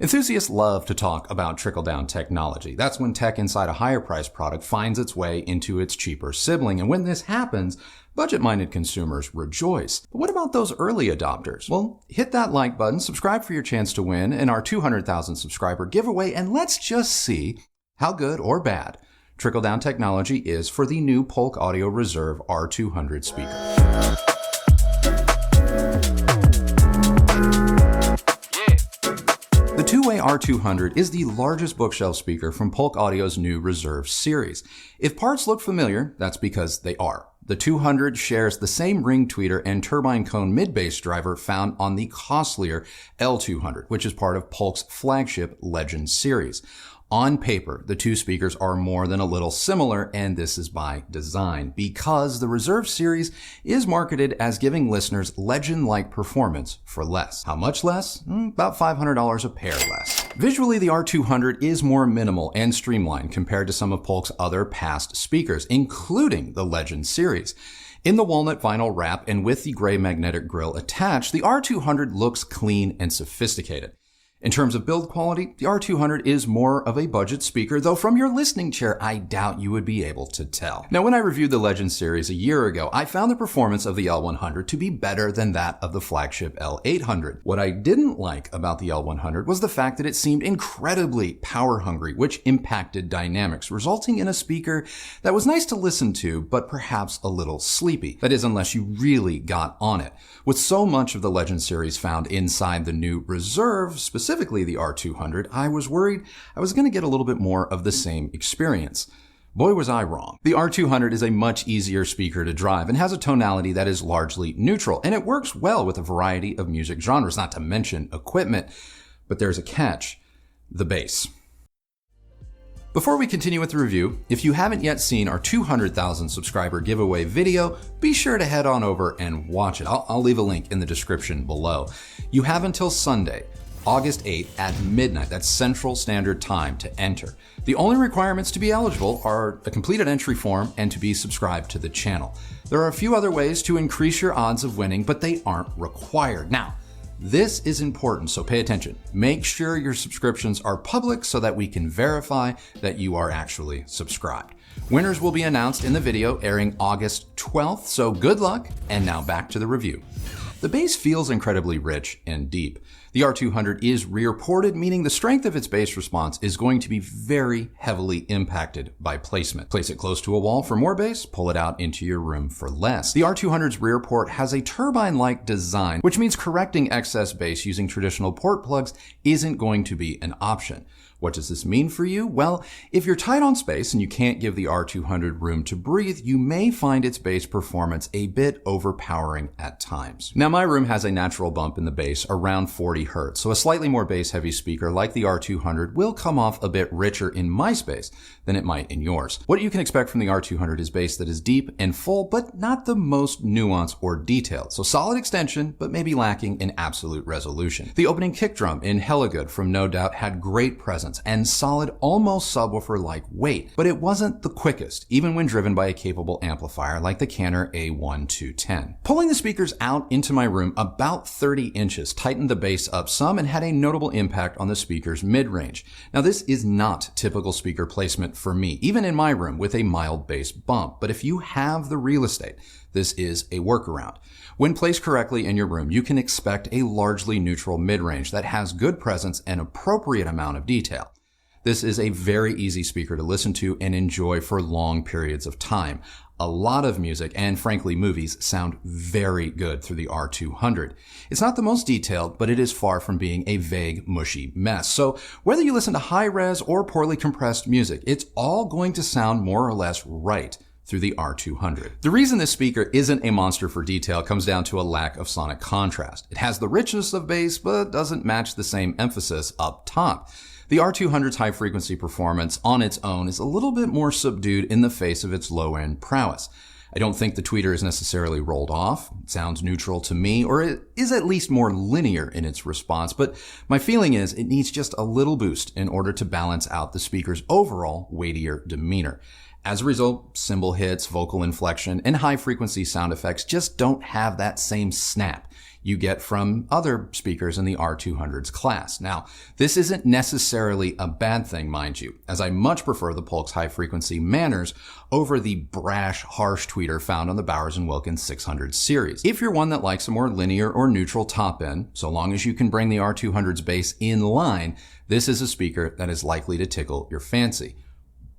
Enthusiasts love to talk about trickle-down technology. That's when tech inside a higher-priced product finds its way into its cheaper sibling. And when this happens, budget-minded consumers rejoice. But what about those early adopters? Well, hit that like button, subscribe for your chance to win in our 200,000 subscriber giveaway, and let's just see how good or bad trickle-down technology is for the new Polk Audio Reserve R200 speaker. The two-way R200 is the largest bookshelf speaker from Polk Audio's new Reserve Series. If parts look familiar, that's because they are. The 200 shares the same ring tweeter and turbine cone mid-bass driver found on the costlier L200, which is part of Polk's flagship Legend series. On paper, the two speakers are more than a little similar, and this is by design, because the Reserve Series is marketed as giving listeners Legend-like performance for less. How much less? About $500 a pair less. Visually, the R200 is more minimal and streamlined compared to some of Polk's other past speakers, including the Legend series. In the walnut vinyl wrap and with the gray magnetic grille attached, the R200 looks clean and sophisticated. In terms of build quality, the R200 is more of a budget speaker, though from your listening chair, I doubt you would be able to tell. Now, when I reviewed the Legend series a year ago, I found the performance of the L100 to be better than that of the flagship L800. What I didn't like about the L100 was the fact that it seemed incredibly power-hungry, which impacted dynamics, resulting in a speaker that was nice to listen to, but perhaps a little sleepy. That is, unless you really got on it. With so much of the Legend series found inside the new Reserve, specifically the R200, I was worried I was going to get a little bit more of the same experience. Boy, was I wrong. The R200 is a much easier speaker to drive and has a tonality that is largely neutral, and it works well with a variety of music genres, not to mention equipment. But there's a catch: the bass. Before we continue with the review, if you haven't yet seen our 200,000 subscriber giveaway video, be sure to head on over and watch it. I'll leave a link in the description below. You have until Sunday, August 8th at midnight, that's Central Standard Time, to enter. The only requirements to be eligible are a completed entry form and to be subscribed to the channel. There are a few other ways to increase your odds of winning, but they aren't required. Now, this is important, so pay attention. Make sure your subscriptions are public so that we can verify that you are actually subscribed. Winners will be announced in the video airing August 12th, so good luck, and now back to the review. The bass feels incredibly rich and deep. The R200 is rear-ported, meaning the strength of its bass response is going to be very heavily impacted by placement. Place it close to a wall for more bass, pull it out into your room for less. The R200's rear port has a turbine-like design, which means correcting excess bass using traditional port plugs isn't going to be an option. What does this mean for you? Well, if you're tight on space and you can't give the R200 room to breathe, you may find its bass performance a bit overpowering at times. Now, my room has a natural bump in the bass around 40 Hz, so a slightly more bass-heavy speaker like the R200 will come off a bit richer in my space than it might in yours. What you can expect from the R200 is bass that is deep and full, but not the most nuanced or detailed. So solid extension, but maybe lacking in absolute resolution. The opening kick drum in Hella Good from No Doubt had great presence and solid, almost subwoofer-like weight, but it wasn't the quickest, even when driven by a capable amplifier like the Canner A1210. Pulling the speakers out into my room about 30 inches tightened the bass up some and had a notable impact on the speaker's mid-range. Now, this is not typical speaker placement for me, even in my room with a mild bass bump, but if you have the real estate, this is a workaround. When placed correctly in your room, you can expect a largely neutral mid-range that has good presence and appropriate amount of detail. This is a very easy speaker to listen to and enjoy for long periods of time. A lot of music, and frankly movies, sound very good through the R200. It's not the most detailed, but it is far from being a vague, mushy mess. So whether you listen to high-res or poorly compressed music, it's all going to sound more or less right through the R200. The reason this speaker isn't a monster for detail comes down to a lack of sonic contrast. It has the richness of bass, but doesn't match the same emphasis up top. The R200's high-frequency performance on its own is a little bit more subdued in the face of its low-end prowess. I don't think the tweeter is necessarily rolled off. It sounds neutral to me, or it is at least more linear in its response, but my feeling is it needs just a little boost in order to balance out the speaker's overall weightier demeanor. As a result, cymbal hits, vocal inflection, and high-frequency sound effects just don't have that same snap you get from other speakers in the R200's class. Now, this isn't necessarily a bad thing, mind you, as I much prefer the Polk's high-frequency manners over the brash, harsh tweeter found on the Bowers & Wilkins 600 series. If you're one that likes a more linear or neutral top end, so long as you can bring the R200's bass in line, this is a speaker that is likely to tickle your fancy.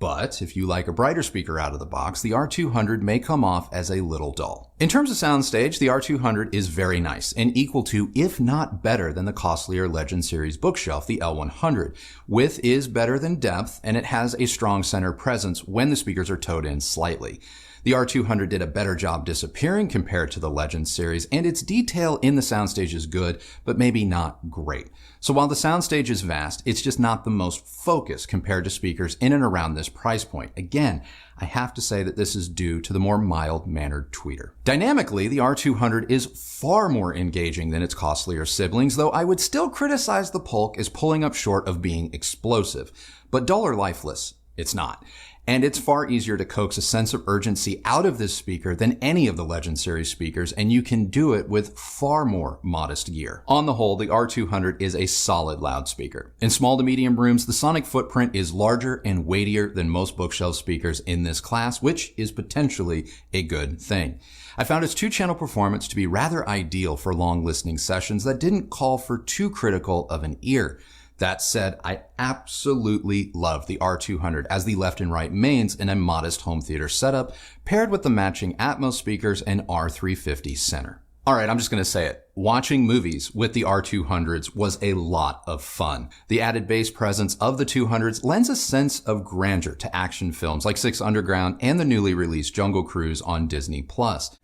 But if you like a brighter speaker out of the box, the R200 may come off as a little dull. In terms of soundstage, the R200 is very nice and equal to, if not better than, the costlier Legend Series bookshelf, the L100. Width is better than depth, and it has a strong center presence when the speakers are towed in slightly. The R200 did a better job disappearing compared to the Legend series, and its detail in the soundstage is good, but maybe not great. So while the soundstage is vast, it's just not the most focused compared to speakers in and around this price point. Again, I have to say that this is due to the more mild-mannered tweeter. Dynamically, the R200 is far more engaging than its costlier siblings, though I would still criticize the Polk as pulling up short of being explosive. But dull or lifeless, it's not. And it's far easier to coax a sense of urgency out of this speaker than any of the Legend Series speakers, and you can do it with far more modest gear. On the whole, the R200 is a solid loudspeaker. In small to medium rooms, the sonic footprint is larger and weightier than most bookshelf speakers in this class, which is potentially a good thing. I found its two-channel performance to be rather ideal for long listening sessions that didn't call for too critical of an ear. That said, I absolutely love the R200 as the left and right mains in a modest home theater setup, paired with the matching Atmos speakers and R350 center. Alright, I'm just going to say it. Watching movies with the R200s was a lot of fun. The added bass presence of the 200s lends a sense of grandeur to action films like Six Underground and the newly released Jungle Cruise on Disney+,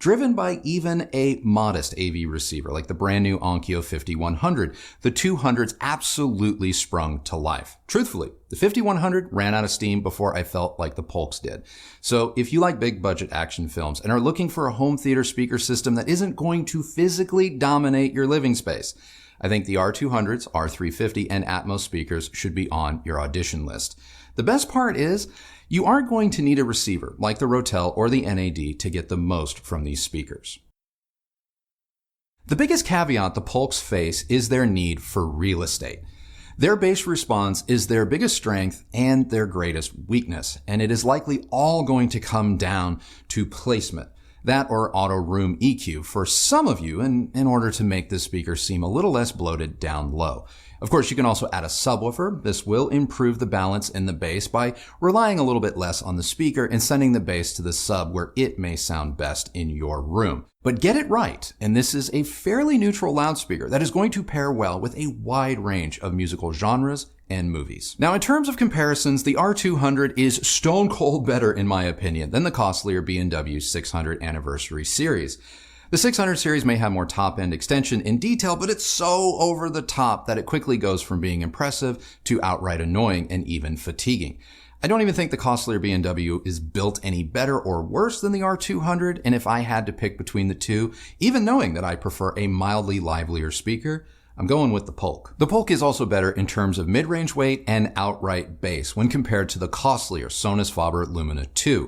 driven by even a modest AV receiver like the brand new Onkyo 5100. The 200s absolutely sprung to life. Truthfully, the 5100 ran out of steam before I felt like the Polks did. So if you like big budget action films and are looking for a home theater speaker system that isn't going to physically dominate your living space, I think the R200's, R350, and Atmos speakers should be on your audition list. The best part is, you aren't going to need a receiver like the Rotel or the NAD to get the most from these speakers. The biggest caveat the Polks face is their need for real estate. Their bass response is their biggest strength and their greatest weakness, and it is likely all going to come down to placement. That or auto room EQ for some of you in order to make this speaker seem a little less bloated down low. Of course, you can also add a subwoofer. This will improve the balance in the bass by relying a little bit less on the speaker and sending the bass to the sub where it may sound best in your room. But get it right, and this is a fairly neutral loudspeaker that is going to pair well with a wide range of musical genres and movies. Now, in terms of comparisons, the R200 is stone cold better, in my opinion, than the costlier B&W 600 Anniversary Series. The 600 series may have more top-end extension in detail, but it's so over the top that it quickly goes from being impressive to outright annoying and even fatiguing. I don't even think the costlier B&W is built any better or worse than the R200, and if I had to pick between the two, even knowing that I prefer a mildly livelier speaker, I'm going with the Polk. The Polk is also better in terms of mid-range weight and outright bass when compared to the costlier Sonus Faber Lumina II.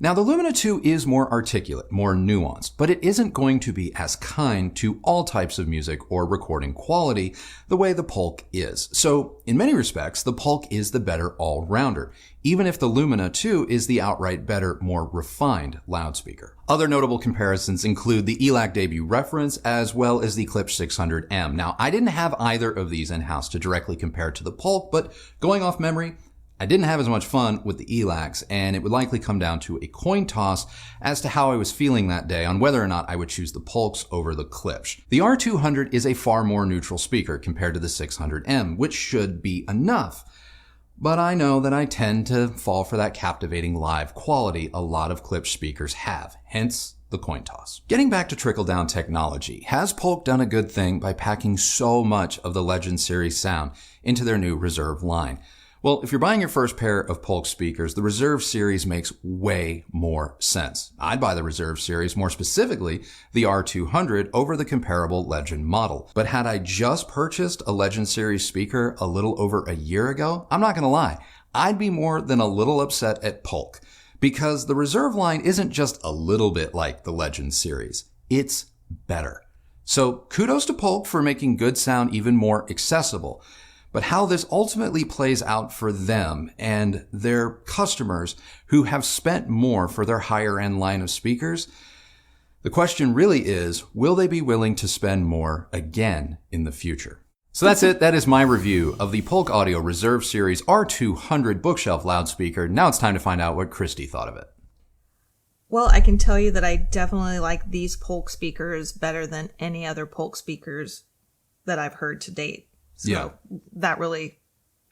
Now, the Lumina II is more articulate, more nuanced, but it isn't going to be as kind to all types of music or recording quality the way the Polk is. So, in many respects, the Polk is the better all-rounder, even if the Lumina II is the outright better, more refined loudspeaker. Other notable comparisons include the ELAC debut reference as well as the KLIPSCH 600M. Now, I didn't have either of these in-house to directly compare to the Polk, but going off memory, I didn't have as much fun with the ELACs, and it would likely come down to a coin toss as to how I was feeling that day on whether or not I would choose the Polks over the KLIPSCH. The R200 is a far more neutral speaker compared to the 600M, which should be enough. But I know that I tend to fall for that captivating live quality a lot of KLIPSCH speakers have, hence the coin toss. Getting back to trickle-down technology, has Polk done a good thing by packing so much of the Legend Series sound into their new Reserve line? Well, if you're buying your first pair of Polk speakers, the Reserve Series makes way more sense. I'd buy the Reserve Series, more specifically the R200, over the comparable Legend model. But had I just purchased a Legend Series speaker a little over a year ago, I'm not going to lie, I'd be more than a little upset at Polk. Because the Reserve line isn't just a little bit like the Legend Series, it's better. So kudos to Polk for making good sound even more accessible. But how this ultimately plays out for them and their customers who have spent more for their higher end line of speakers, the question really is, will they be willing to spend more again in the future? So that's it. That is my review of the Polk Audio Reserve Series R200 bookshelf loudspeaker. Now it's time to find out what Kristi thought of it. Well, I can tell you that I definitely like these Polk speakers better than any other Polk speakers that I've heard to date. So that really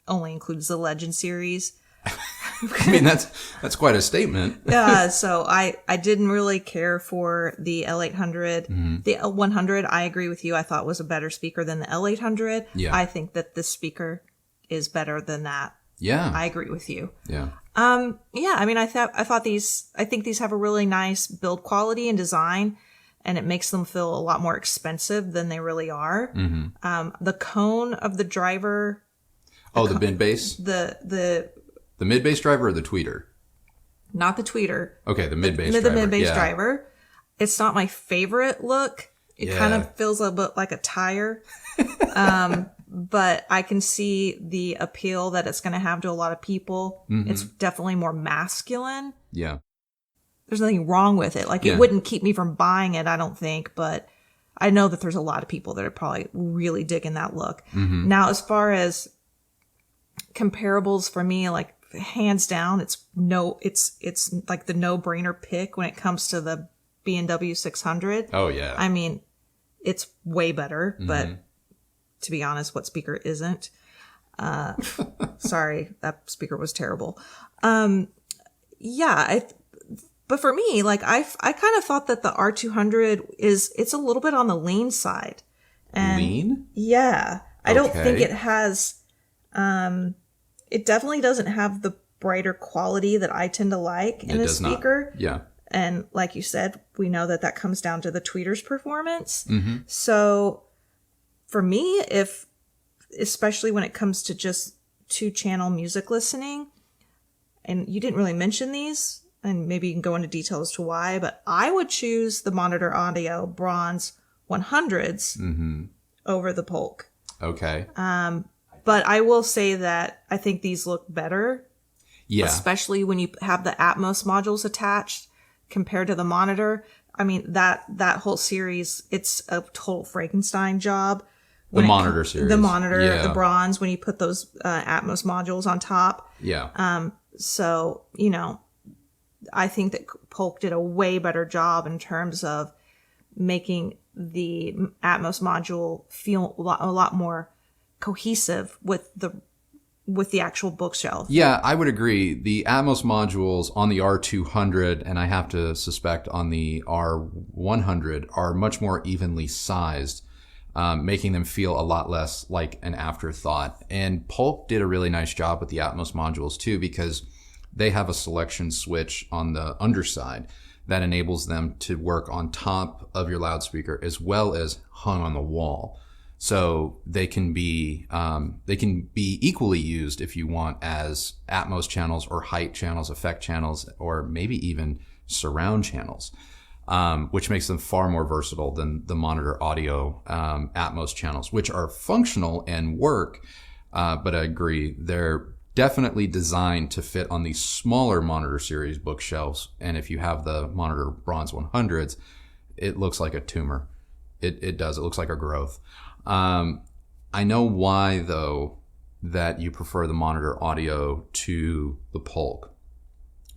only includes the Legend series. I mean, that's quite a statement. Yeah, so I didn't really care for the L800. Mm-hmm. The L100, I agree with you. I thought was a better speaker than the L800. Yeah. I think that this speaker is better than that. Yeah. I agree with you. Yeah. Yeah, I mean, I think these have a really nice build quality and design, and it makes them feel a lot more expensive than they really are. Mm-hmm. The cone of the driver. The mid-bass? The mid-bass driver or the tweeter? Not the tweeter. Okay, the mid-bass driver. The mid-bass driver. It's not my favorite look. It kind of feels a bit like a tire. But I can see the appeal that it's going to have to a lot of people. Mm-hmm. It's definitely more masculine. Yeah. There's nothing wrong with it. Like, it wouldn't keep me from buying it, I don't think. But I know that there's a lot of people that are probably really digging that look. Mm-hmm. Now, as far as comparables for me, like, hands down, it's like the no-brainer pick when it comes to the B&W 600. Oh, yeah. I mean, it's way better, but to be honest, what speaker isn't? Sorry, that speaker was terrible. But for me, like, I kind of thought that the R200 it's a little bit on the lean side. And lean? Yeah. I don't think it has, it definitely doesn't have the brighter quality that I tend to like in a speaker. Not. Yeah. And like you said, we know that comes down to the tweeter's performance. Mm-hmm. So for me, especially when it comes to just 2-channel music listening, and you didn't really mention these, and maybe you can go into detail as to why, but I would choose the Monitor Audio Bronze 100s over the Polk. Okay. But I will say that I think these look better. Yeah. Especially when you have the Atmos modules attached compared to the monitor. I mean, that whole series, it's a total Frankenstein job. The monitor series. The monitor, the bronze, when you put those Atmos modules on top. Yeah. So, I think that Polk did a way better job in terms of making the Atmos module feel a lot more cohesive with the actual bookshelf. Yeah, I would agree. The Atmos modules on the R200, and I have to suspect on the R100, are much more evenly sized, making them feel a lot less like an afterthought. And Polk did a really nice job with the Atmos modules too, because they have a selection switch on the underside that enables them to work on top of your loudspeaker as well as hung on the wall. So they can be equally used if you want as Atmos channels or height channels, effect channels, or maybe even surround channels, which makes them far more versatile than the Monitor Audio Atmos channels, which are functional and work. But I agree, they're definitely designed to fit on the smaller Monitor series bookshelves. And if you have the Monitor Bronze 100s, it looks like a tumor. It does. It looks like a growth. I know why, though, that you prefer the Monitor Audio to the Polk.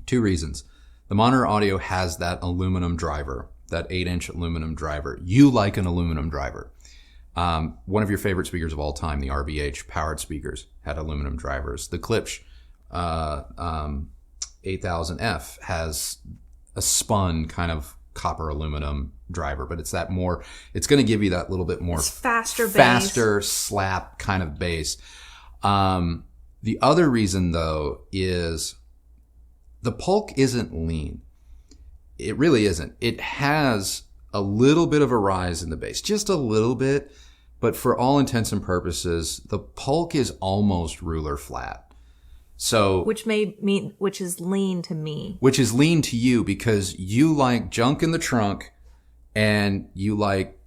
2 reasons. The Monitor Audio has that aluminum driver, that 8-inch aluminum driver. You like an aluminum driver. One of your favorite speakers of all time, the RBH powered speakers, had aluminum drivers. The KLIPSCH 8000F has a spun kind of copper aluminum driver, but it's going to give you that little bit more faster slap kind of bass. The other reason, though, is the Polk isn't lean. It really isn't. It has a little bit of a rise in the bass, just a little bit, but for all intents and purposes, the Polk is almost ruler flat. So, which is lean to me. Which is lean to you because you like junk in the trunk and you like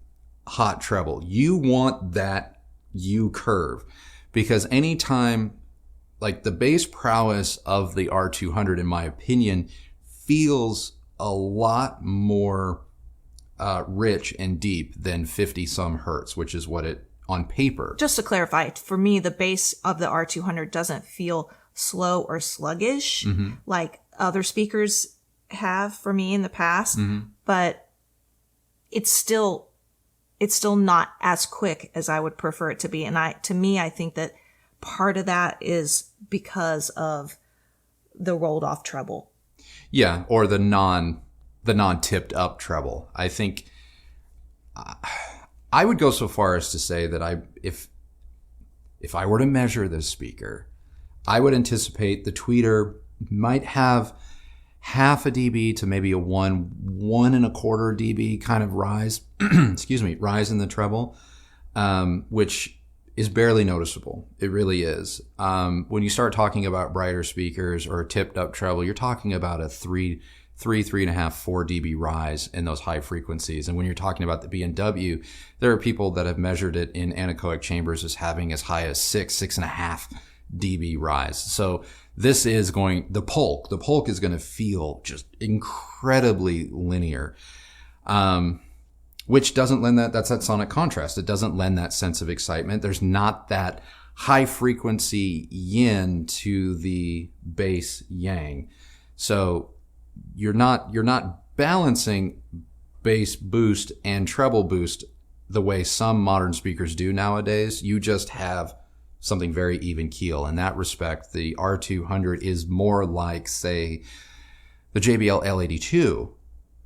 hot treble. You want that U curve, because anytime, like, the bass prowess of the R200, in my opinion, feels a lot more rich and deep than 50 some hertz, which is what it on paper. Just to clarify, for me, the bass of the R200 doesn't feel slow or sluggish like other speakers have for me in the past, but it's still not as quick as I would prefer it to be. And I think that part of that is because of the rolled off treble. Yeah, or the non-tipped up treble. I think I would go so far as to say that if I were to measure this speaker, I would anticipate the tweeter might have half a dB to maybe a 1.25 dB kind of rise, rise in the treble, which is barely noticeable. It really is. When you start talking about brighter speakers or a tipped up treble, you're talking about a 3.5, 4 dB rise in those high frequencies. And when you're talking about the B&W, there are people that have measured it in anechoic chambers as having as high as 6.5 dB rise. So this is the Polk is going to feel just incredibly linear, which doesn't lend that's that sonic contrast. It doesn't lend that sense of excitement. There's not that high frequency yin to the bass yang. So you're not balancing bass boost and treble boost the way some modern speakers do nowadays. You just have something very even keel. In that respect, the R200 is more like, say, the JBL L82,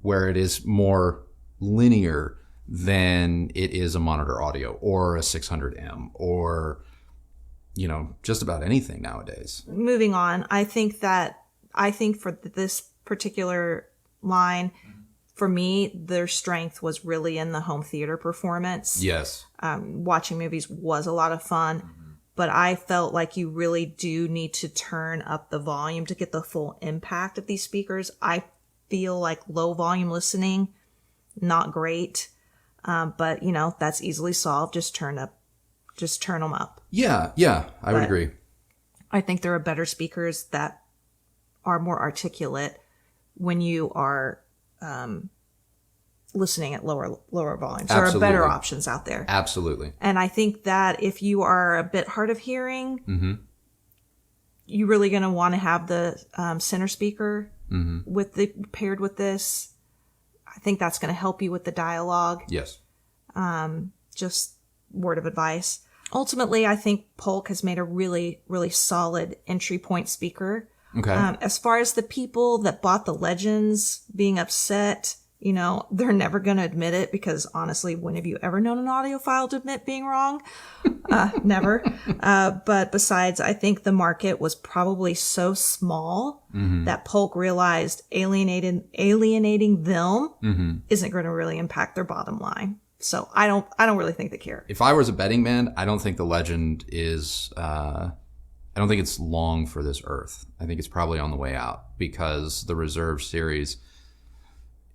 where it is more linear than it is a monitor audio or a 600M or, just about anything nowadays. Moving on, I think for this particular line, for me, their strength was really in the home theater performance. Yes. Watching movies was a lot of fun, but I felt like you really do need to turn up the volume to get the full impact of these speakers. I feel like low volume listening, not great. But that's easily solved. Just turn them up. Yeah, I would agree. I think there are better speakers that are more articulate when you are listening at lower volumes. There are better options out there. Absolutely. And I think that if you are a bit hard of hearing, you're really going to want to have the center speaker paired with this. I think that's going to help you with the dialogue. Yes. Just word of advice. Ultimately, I think Polk has made a really, really solid entry point speaker. Okay. As far as the people that bought the Legends being upset, they're never going to admit it, because honestly, when have you ever known an audiophile to admit being wrong? Never. But besides, I think the market was probably so small that Polk realized alienating them isn't going to really impact their bottom line. So I don't really think they care. If I was a betting man, I don't think the Legend is, I don't think it's long for this earth. I think it's probably on the way out, because the Reserve Series,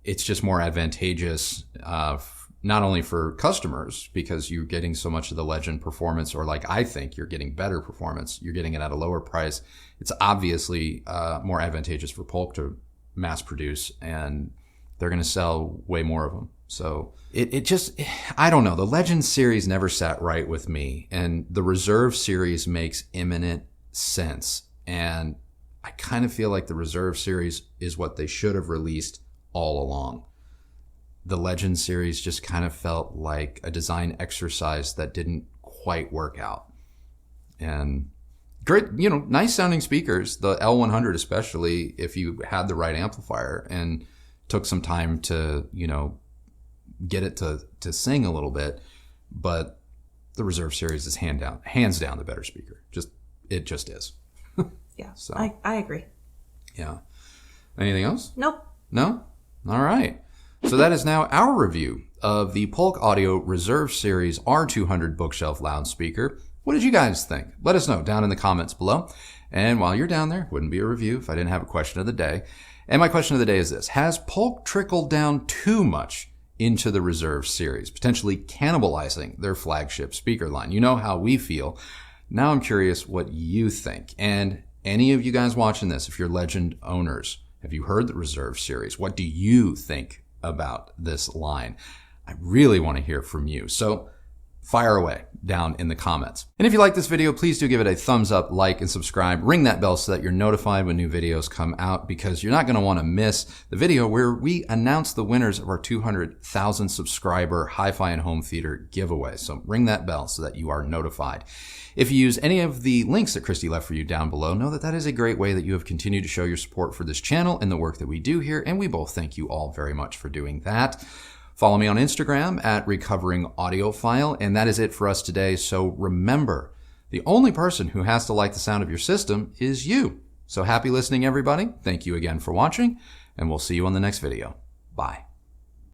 it's just more advantageous, not only for customers, because you're getting so much of the Legend performance, or like I think you're getting better performance, you're getting it at a lower price. It's obviously more advantageous for Polk to mass produce, and they're going to sell way more of them. So it just, I don't know. The Legend series never sat right with me, and the Reserve series makes imminent sense. And I kind of feel like the Reserve series is what they should have released all along. The Legend series just kind of felt like a design exercise that didn't quite work out. And great, nice sounding speakers, the L100 especially, if you had the right amplifier and took some time to, get it to sing a little bit. But the Reserve series is hands down the better speaker. It just is. Yeah, so I agree. Yeah. Anything else? Nope. No? All right. So that is now our review of the Polk Audio Reserve Series R200 bookshelf loudspeaker. What did you guys think? Let us know down in the comments below. And while you're down there, wouldn't be a review if I didn't have a question of the day. And my question of the day is this: has Polk trickled down too much into the Reserve Series, potentially cannibalizing their flagship speaker line. You know how we feel. Now I'm curious what you think. And any of you guys watching this, if you're Legend owners, have you heard the Reserve Series? What do you think about this line? I really want to hear from you. So fire away down in the comments. And if you like this video, please do give it a thumbs up, like, and subscribe. Ring that bell so that you're notified when new videos come out, because you're not going to want to miss the video where we announce the winners of our 200,000 subscriber hi-fi and home theater giveaway. So ring that bell so that you are notified. If you use any of the links that Kristi left for you down below, know that that is a great way that you have continued to show your support for this channel and the work that we do here, and we both thank you all very much for doing that. Follow me on Instagram at Recovering Audiophile, and that is it for us today. So remember, the only person who has to like the sound of your system is you. So happy listening, everybody. Thank you again for watching, and we'll see you on the next video. Bye.